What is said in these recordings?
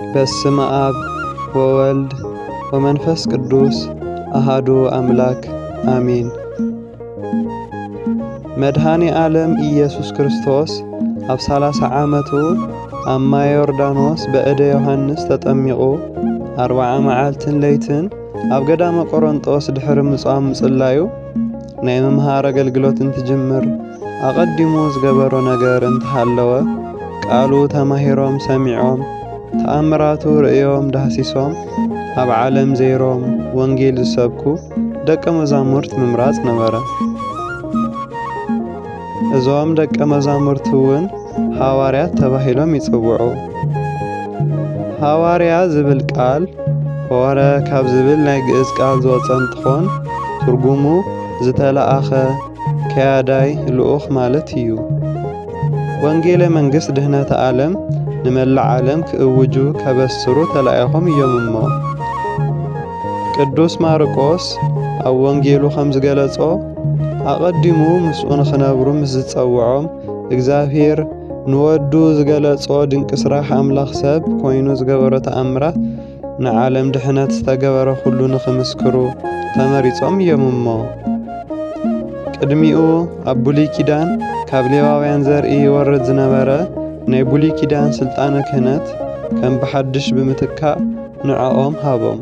በስመ አብ ወወልድ ወመንፈስ ቅዱስ አሃዱ አምላክ አሜን። መድኃኔ ዓለም ኢየሱስ ክርስቶስ ኣብ 30 ዓመቱ ኣብ ማይ ዮርዳኖስ በእደ ዮሐንስ ተጠሚቑ 40 መዓልትን ለይትን ኣብ ገዳመ ቆሮንጦስ ድሕሪ ምጽዋም ምጽላዩ ናይ ምምሃር አገልግሎት እንትጅምር ኣቐዲሙ ዝገበሮ ነገር እንተሃለወ ቃሉ ተማሂሮም ሰሚዖም ተኣምራቱ ርእዮም ዳህሲሶም ኣብ ዓለም ዘይሮም ወንጌል ዝሰብኩ ደቀ መዛሙርት ምምራጽ ነበረ። እዞም ደቀ መዛሙርት እውን ሐዋርያት ተባሂሎም ይጽውዑ። ሐዋርያ ዝብል ቃል ሆረ ካብ ዝብል ናይ ግእዝ ቃል ዝወፀ እንትኾን ትርጉሙ ዝተለኣኸ ከያዳይ ልኡኽ ማለት እዩ። ወንጌለ መንግሥት ድህነተ ዓለም ንመላእ ዓለም ክእውጁ ከበስሩ ተላኢኾም እዮም እሞ። ቅዱስ ማርቆስ ኣብ ወንጌሉ ከም ዝገለጾ ኣቐዲሙ ምስኡ ንኽነብሩ ምስ ዝጸውዖም እግዚአብሔር ንወዱ ዝገለጾ ድንቂ ስራሕ ኣምላኽ ሰብ ኮይኑ ዝገበሮ ተኣምራት ንዓለም ድሕነት ዝተገበረ ኩሉ ንኽምስክሩ ተመሪጾም እዮም እሞ። ቅድሚኡ ኣብ ብሉይ ኪዳን ካብ ሌዋውያን ዘርኢ ይወርድ ዝነበረ ናይ ብሉይ ኪዳን ስልጣነ ክህነት ከም ብሓድሽ ብምትካእ ንዕኦም ሃቦም።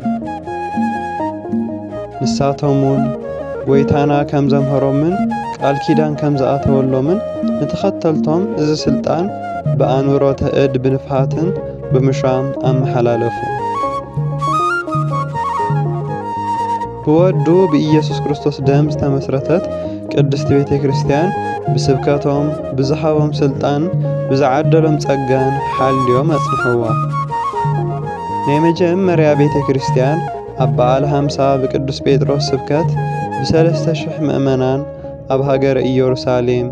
ንሳቶምን ጎይታና ከም ዘምሃሮምን ቃል ኪዳን ከም ዝኣተወሎምን ንተኸተልቶም እዚ ስልጣን ብኣንብሮተ እድ ብንፍሃትን ብምሻም ኣመሓላለፉ። ብወዱ ብኢየሱስ ክርስቶስ ደም ዝተመስረተት ቅድስቲ ቤተ ክርስቲያን ብስብከቶም ብዝሃቦም ስልጣን ብዝዓደሎም ጸጋን ሓልዮም ኣጽንሕዋ። ናይ መጀመርያ ቤተ ክርስቲያን ኣብ በዓል 50 ብቅዱስ ጴጥሮስ ስብከት ብ3,000 ምእመናን ኣብ ሃገረ ኢየሩሳሌም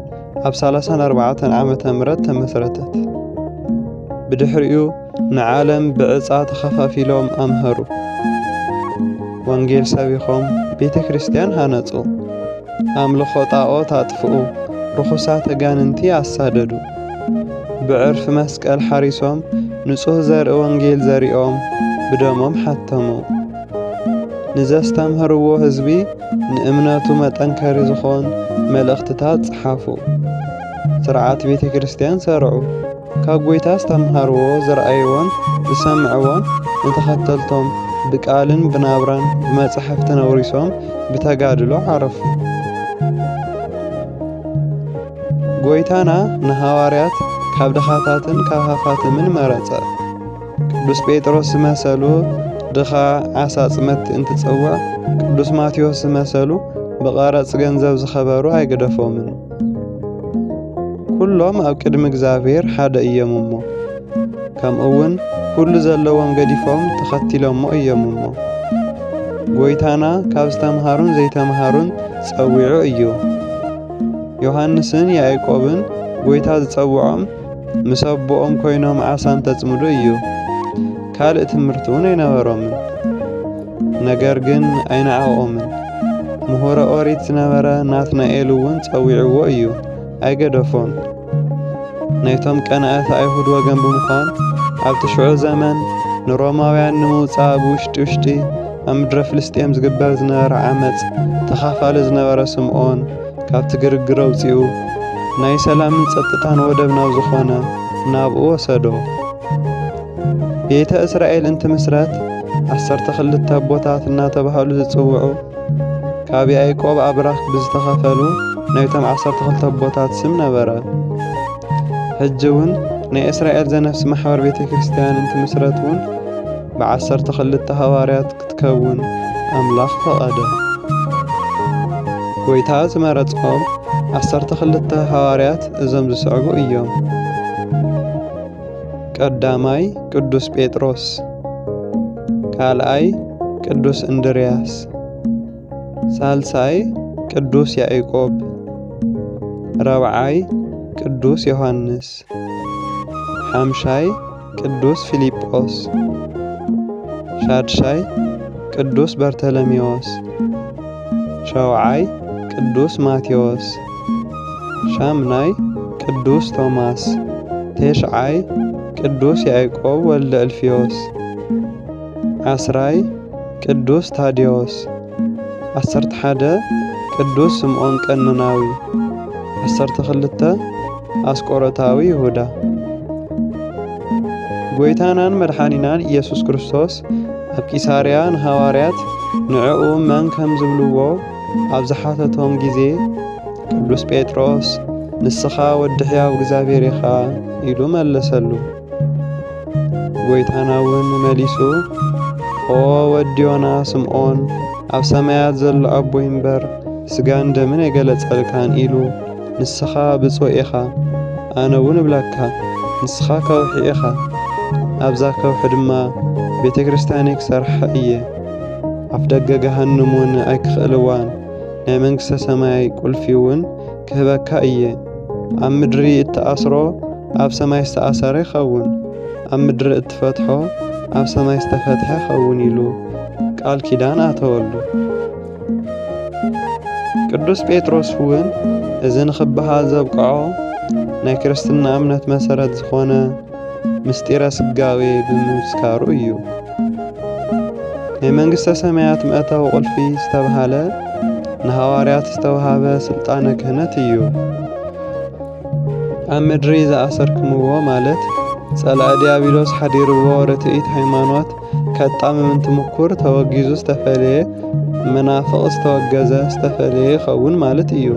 ኣብ 34 ዓመተ ምህረት ተመስረተት። ብድሕሪኡ ንዓለም ብዕጻ ተኸፋፊሎም ኣምሃሩ። ወንጌል ሰቢኾም ቤተ ክርስቲያን ሃነጹ። ኣምልኾ ጣዖት ኣጥፍኡ። ርኹሳት ኣጋንንቲ ኣሳደዱ። ብዕርፊ መስቀል ሓሪሶም ንጹህ ዘርኢ ወንጌል ዘሪኦም ብደሞም ሓተሙ። ንዘስተምህርዎ ህዝቢ ንእምነቱ መጠንከሪ ዝኾን መልእኽትታት ጽሓፉ። ስርዓት ቤተ ክርስቲያን ሰርዑ። ካብ ጎይታ ዝተምሃርዎ ዝረኣይዎን ዝሰምዕዎን ንተኸተልቶም ብቃልን ብናብራን ብመጽሕፍትን ኣውሪሶም ብተጋድሎ ዓረፉ። ጎይታና ንሐዋርያት ካብ ድኻታትን ካብ ሃፋትምን መረጸ። ቅዱስ ጴጥሮስ ዝመሰሉ ድኻ ዓሳ ጽመቲ እንትጽውዕ፣ ቅዱስ ማቴዎስ ዝመሰሉ ብቐረጽ ገንዘብ ዝኸበሩ ኣይገደፎምን። ኩሎም ኣብ ቅድሚ እግዚአብሔር ሓደ እዮም እሞ። ከምኡውን ኩሉ ዘለዎም ገዲፎም ተኸቲሎሞ እዮም እሞ። ጎይታና ካብ ዝተምሃሩን ዘይተምሃሩን ጸዊዑ እዩ። ዮሐንስን ያዕቆብን ጎይታ ዝጸውዖም ምስ ኣቦኦም ኮይኖም ዓሳ እንተጽምዱ እዩ። ካልእ ትምህርቲ እውን ኣይነበሮምን። ነገር ግን ኣይነዓቖምን። ምሁረ ኦሪት ዝነበረ ናትናኤል እውን ጸዊዕዎ እዩ። ኣይገደፎን። ናይቶም ቀናእቲ ኣይሁድ ወገን ብምዃን ኣብ ትሽዑ ዘመን ንሮማውያን ንምውፃእ ብውሽጢ ውሽጢ ኣብ ምድረ ፍልስጥኤም ዝግበር ዝነበረ ዓመፅ ተኻፋሊ ዝነበረ ስምዖን ካብቲ ግርግር ኣውፂኡ ናይ ሰላምን ጸጥታን ወደብ ናብ ዝኾነ ናብኡ ወሰዶ። ቤተ እስራኤል እንትምስረት 12 ኣቦታት እናተባህሉ ዝጽውዑ ካብ ያዕቆብ ኣብራኽ ብዝተኸፈሉ ናይቶም 12 ኣቦታት ስም ነበረ። ሕጂ እውን ናይ እስራኤል ዘነፍሲ ማሕበር ቤተ ክርስቲያን እንትምስረት እውን ብ12 ሐዋርያት ክትከውን ኣምላኽ ፈቐደ። ጎይታ ዝመረጾም 12 ሐዋርያት እዞም ዝስዕቡ እዮም። ቀዳማይ ቅዱስ ጴጥሮስ፣ ካልኣይ ቅዱስ እንድርያስ፣ ሳልሳይ ቅዱስ ያዕቆብ፣ ረብዓይ ቅዱስ ዮሐንስ፣ ሓምሻይ ቅዱስ ፊልጶስ፣ ሻድሻይ ቅዱስ በርተሎሜዎስ፣ ሸውዓይ ቅዱስ ማቴዎስ፣ ሻምናይ ቅዱስ ቶማስ፣ ቴሽዓይ ቅዱስ ያዕቆብ ወልደ እልፍዮስ 10 ቅዱስ ታዲዮስ 11 ቅዱስ ስምዖን ቀኖናዊ 12 አስቆሮታዊ ይሁዳ ጎይታናን መድኃኒናን ኢየሱስ ክርስቶስ ኣብ ቂሳርያ ንሐዋርያት ንዕኡ መን ከም ዝብልዎ ኣብ ዝሓተቶም ጊዜ ቅዱስ ጴጥሮስ ንስኻ ወዲ ሕያው እግዚአብሔር ኢኻ ኢሉ መለሰሉ። ጎይታና እውን መሊሱ ኦ ወዲዮና ስምዖን ኣብ ሰማያት ዘሎ ኣቦይ እምበር ስጋን ደምን የገለጸልካን ኢሉ ንስኻ ብፁዕ ኢኻ፣ ኣነ እውን እብለካ ንስኻ ከውሒ ኢኻ፣ ኣብዛ ከውሒ ድማ ቤተ ክርስቲያነይ ክሰርሐ እየ። ኣፍ ደገ ገሃነም እውን ኣይክኽእልዋን፣ ናይ መንግሥተ ሰማይ ቁልፊ እውን ክህበካ እየ። ኣብ ምድሪ እትኣስሮ ኣብ ሰማይ ዝተኣሰረ ይኸውን፣ ኣብ ምድሪ እትፈትሖ ኣብ ሰማይ ዝተፈትሐ ይኸውን ኢሉ ቃል ኪዳን ኣተወሉ። ቅዱስ ጴጥሮስ እውን እዚ ንኽበሃል ዘብቅዖ ናይ ክርስትና እምነት መሰረት ዝኾነ ምስጢረ ስጋዌ ብምስካሩ እዩ። ናይ መንግሥተ ሰማያት መእተዊ ቁልፊ ዝተብሃለ ንሐዋርያት ዝተውሃበ ስልጣነ ክህነት እዩ። ኣብ ምድሪ ዝኣሰርክምዎ ማለት ጸላእ ዲያብሎስ ሓዲርዎ ርትዒት ሃይማኖት ከጣምም እንትምኩር ተወጊዙ ዝተፈለየ መናፍቕ ዝተወገዘ ዝተፈለየ ይኸውን ማለት እዩ።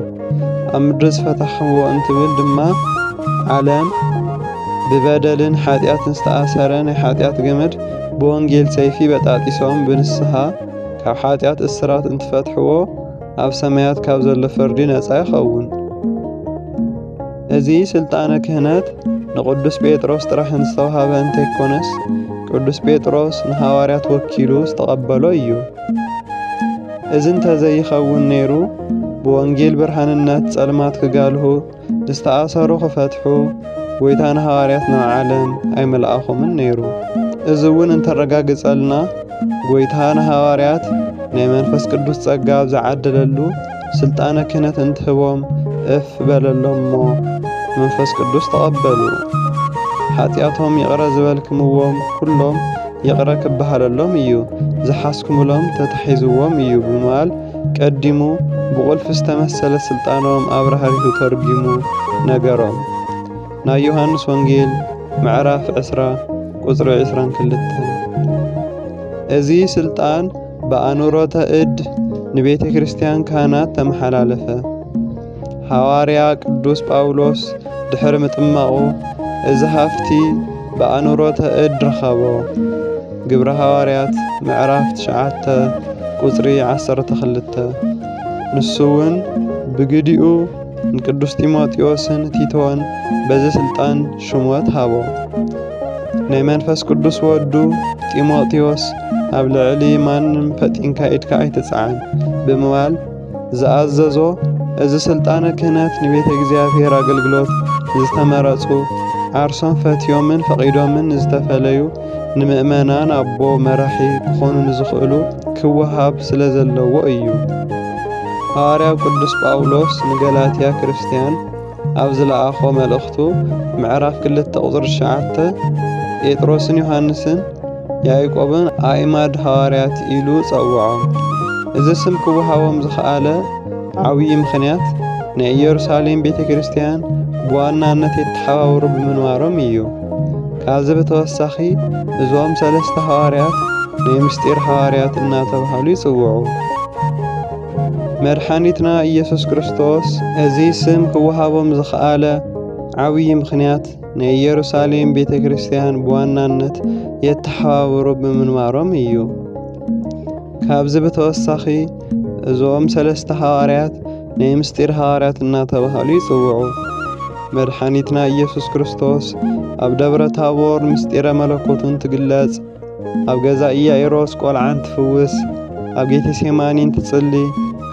ኣብ ምድሪ ዝፈታሕኽምዎ እንትብል ድማ ዓለም ብበደልን ሓጢአትን ዝተኣሰረ ናይ ሓጢአት ገመድ ብወንጌል ሰይፊ በጣጢሶም ብንስሓ ካብ ሓጢአት እስራት እንትፈትሕዎ ኣብ ሰማያት ካብ ዘሎ ፍርዲ ነፃ ይኸውን። እዚ ስልጣነ ክህነት ንቅዱስ ጴጥሮስ ጥራሕ ዝተውሃበ እንተይኮነስ ቅዱስ ጴጥሮስ ንሐዋርያት ወኪሉ ዝተቐበሎ እዩ። እዚ እንተዘይኸውን ነይሩ ብወንጌል ብርሃንነት ጸልማት ክጋልሁ ዝተኣሰሩ ክፈትሑ ጎይታ ንሐዋርያት ናብ ዓለም ኣይመልኣኾምን ነይሩ። እዚ እውን እንተረጋግጸልና ጎይታ ንሐዋርያት ናይ መንፈስ ቅዱስ ጸጋ ዝዓደለሉ ስልጣነ ክህነት እንትህቦም እፍ በለሎም እሞ መንፈስ ቅዱስ ተቐበሉ። ሓጢአቶም ይቕረ ዝበልክምዎም ኩሎም ይቕረ ክበሃለሎም እዩ፣ ዝሓስኩምሎም ተታሒዝዎም እዩ ብምባል ቀዲሙ ብቁልፊ ዝተመሰለ ስልጣኖም ኣብ ራህሪሁ ተርጊሙ ነገሮም። ናይ ዮሐንስ ወንጌል ምዕራፍ 10 ቁጽሪ 22። እዚ ስልጣን ብኣኑሮተ እድ ንቤተ ክርስቲያን ካህናት ተመሓላለፈ። ሐዋርያ ቅዱስ ጳውሎስ ድሕሪ ምጥማቑ እዚ ሃፍቲ ብኣኑሮተ እድ ረኸቦ። ግብረ ሐዋርያት ምዕራፍ 9 ቁጽሪ 12። ንሱ እውን ብግዲኡ ንቅዱስ ጢሞቴዎስን ቲቶን በዚ ስልጣን ሽሞት ሃቦ። ናይ መንፈስ ቅዱስ ወዱ ጢሞቴዎስ ኣብ ልዕሊ ማንም ፈጢንካ ኢድካ ኣይትጽዓን ብምባል ዝኣዘዞ እዚ ስልጣነ ክህነት ንቤተ እግዚአብሔር ኣገልግሎት ዝተመረጹ ዓርሶም ፈትዮምን ፈቒዶምን ዝተፈለዩ ንምእመናን ኣቦ መራሒ ክኾኑ ንዝኽእሉ ክወሃብ ስለ ዘለዎ እዩ። ሐዋርያው ቅዱስ ጳውሎስ ንገላትያ ክርስቲያን ኣብ ዝለኣኾ መልእኽቱ ምዕራፍ 2 ቁጽሪ 9 ጴጥሮስን ዮሐንስን ያዕቆብን ኣእማድ ሐዋርያት ኢሉ ጸውዖም። እዚ ስም ክወሃቦም ዝኸኣለ ዓብዪ ምኽንያት ናይ ኢየሩሳሌም ቤተ ክርስቲያን ብዋናነት የተሓባበሩ ብምንባሮም እዩ። ካብዚ ብተወሳኺ እዞም 3 ሐዋርያት ናይ ምስጢር ሐዋርያት እናተባሃሉ ይጽውዑ። መድኃኒትና ኢየሱስ ክርስቶስ እዚ ስም ክወሃቦም ዝኸኣለ ዓብዪ ምኽንያት ናይ ኢየሩሳሌም ቤተ ክርስቲያን ብዋናነት የተሓባበሩ ብምንባሮም እዩ። ካብዚ ብተወሳኺ እዞም 3 ሐዋርያት ናይ ምስጢር ሐዋርያት እናተባሃሉ ይጽውዑ። መድኃኒትና ኢየሱስ ክርስቶስ ኣብ ደብረ ታቦር ምስጢረ መለኮቱን ትግለጽ፣ ኣብ ገዛ ኢያኢሮስ ቆልዓን ትፍውስ፣ ኣብ ጌቴሴማኒን ትጽሊ፣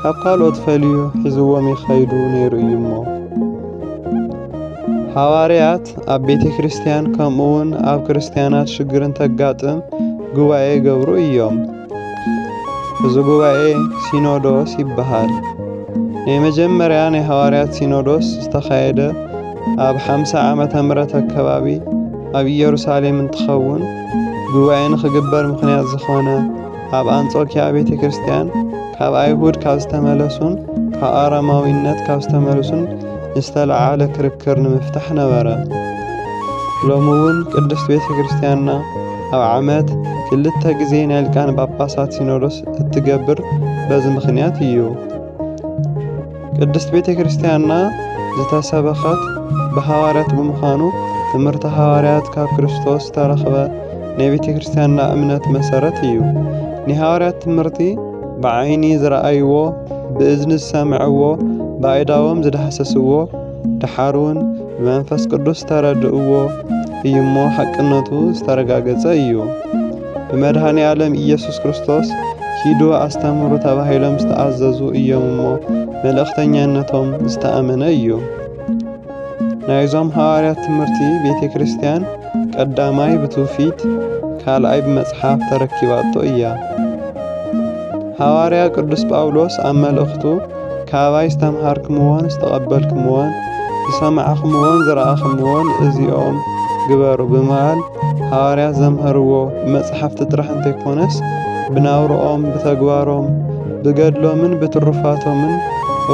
ካብ ካልኦት ፈልዩ ሒዝዎም ይኸይዱ ነይሩ እዩ እሞ። ሐዋርያት ኣብ ቤተ ክርስቲያን ከምኡውን ኣብ ክርስቲያናት ሽግርን ተጋጥም ጉባኤ ገብሩ እዮም። እዚ ጉባኤ ሲኖዶስ ይበሃል። ናይ መጀመርያ ናይ ሐዋርያት ሲኖዶስ ዝተኻየደ ኣብ 50 ዓመተ ምህረት ኣከባቢ ኣብ ኢየሩሳሌም እንትኸውን ጉባኤ ንኽግበር ምኽንያት ዝኾነ ኣብ አንጾኪያ ቤተ ክርስቲያን ካብ ኣይሁድ ካብ ዝተመለሱን ካብ ኣረማዊነት ካብ ዝተመለሱን ዝተለዓለ ክርክር ንምፍታሕ ነበረ። ሎሚ እውን ቅድስት ቤተ ክርስቲያንና ኣብ ዓመት 2 ግዜ ናይ ሊቃነ ጳጳሳት ሲኖዶስ እትገብር በዚ ምኽንያት እዩ። ቅድስት ቤተ ክርስቲያንና ዝተሰበኸት ብሃዋርያት ብምዃኑ ትምህርቲ ሃዋርያት ካብ ክርስቶስ ተረኽበ ናይ ቤተ ክርስቲያንና እምነት መሰረት እዩ። ናይ ሃዋርያት ትምህርቲ ብዓይኒ ዝረኣይዎ፣ ብእዝኒ ዝሰምዕዎ፣ ብኣእዳዎም ዝዳሃሰስዎ፣ ድሓር እውን ብመንፈስ ቅዱስ ተረድእዎ እዩ እሞ ሓቅነቱ ዝተረጋገጸ እዩ። ብመድኃኔ ዓለም ኢየሱስ ክርስቶስ ሂዱ ኣስተምሩ ተባሂሎም ዝተኣዘዙ እዮም እሞ መልእኽተኛነቶም ዝተኣመነ እዩ። ናይዞም ሃዋርያት ትምህርቲ ቤተ ክርስቲያን ቀዳማይ ብትውፊት ካልኣይ ብመጽሓፍ ተረኪባቶ እያ። ሃዋርያ ቅዱስ ጳውሎስ ኣብ መልእኽቱ ካባይ ዝተምሃርክምዎን ዝተቐበልክምዎን ዝሰማዕኽምዎን ዝረኣኽምዎን እዚኦም ግበሩ ብምባል ሃዋርያት ዘምሃርዎ ብመጽሓፍቲ ጥራሕ እንተይኮነስ ብናብርኦም ብተግባሮም ብገድሎምን ብትሩፋቶምን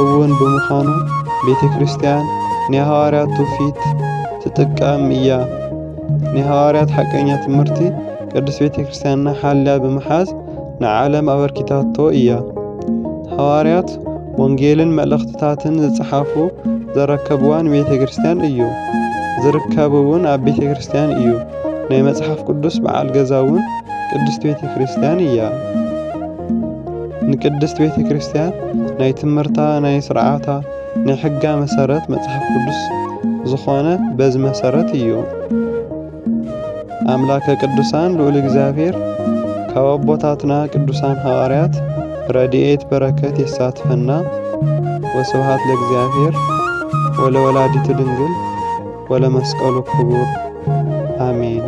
እውን ብምዃኑ ቤተ ክርስቲያን ናይ ሃዋርያት ትውፊት ትጥቀም እያ። ናይ ሃዋርያት ሓቀኛ ትምህርቲ ቅድስት ቤተ ክርስቲያንና ሓልያ ብምሓዝ ንዓለም ኣበርኪታቶ እያ። ሃዋርያት ወንጌልን መልእኽትታትን ዝጽሓፉ ዘረከብዋን ቤተ ክርስቲያን እዩ። ዝርከብ እውን ኣብ ቤተ ክርስቲያን እዩ። ናይ መጽሓፍ ቅዱስ በዓል ገዛ እውን ቅድስት ቤተ ክርስቲያን እያ። ንቅድስት ቤተ ክርስቲያን ናይ ትምህርታ ናይ ስርዓታ ናይ ሕጋ መሰረት መጽሓፍ ቅዱስ ዝኾነ በዚ መሰረት እዩ። ኣምላከ ቅዱሳን ልዑል እግዚአብሔር ካብ ኣቦታትና ቅዱሳን ሃዋርያት ረድኤት በረከት የሳትፈና። ወስብሐት ለእግዚአብሔር ወለወላዲቱ ድንግል ወለመስቀሉ ክቡር አሜን።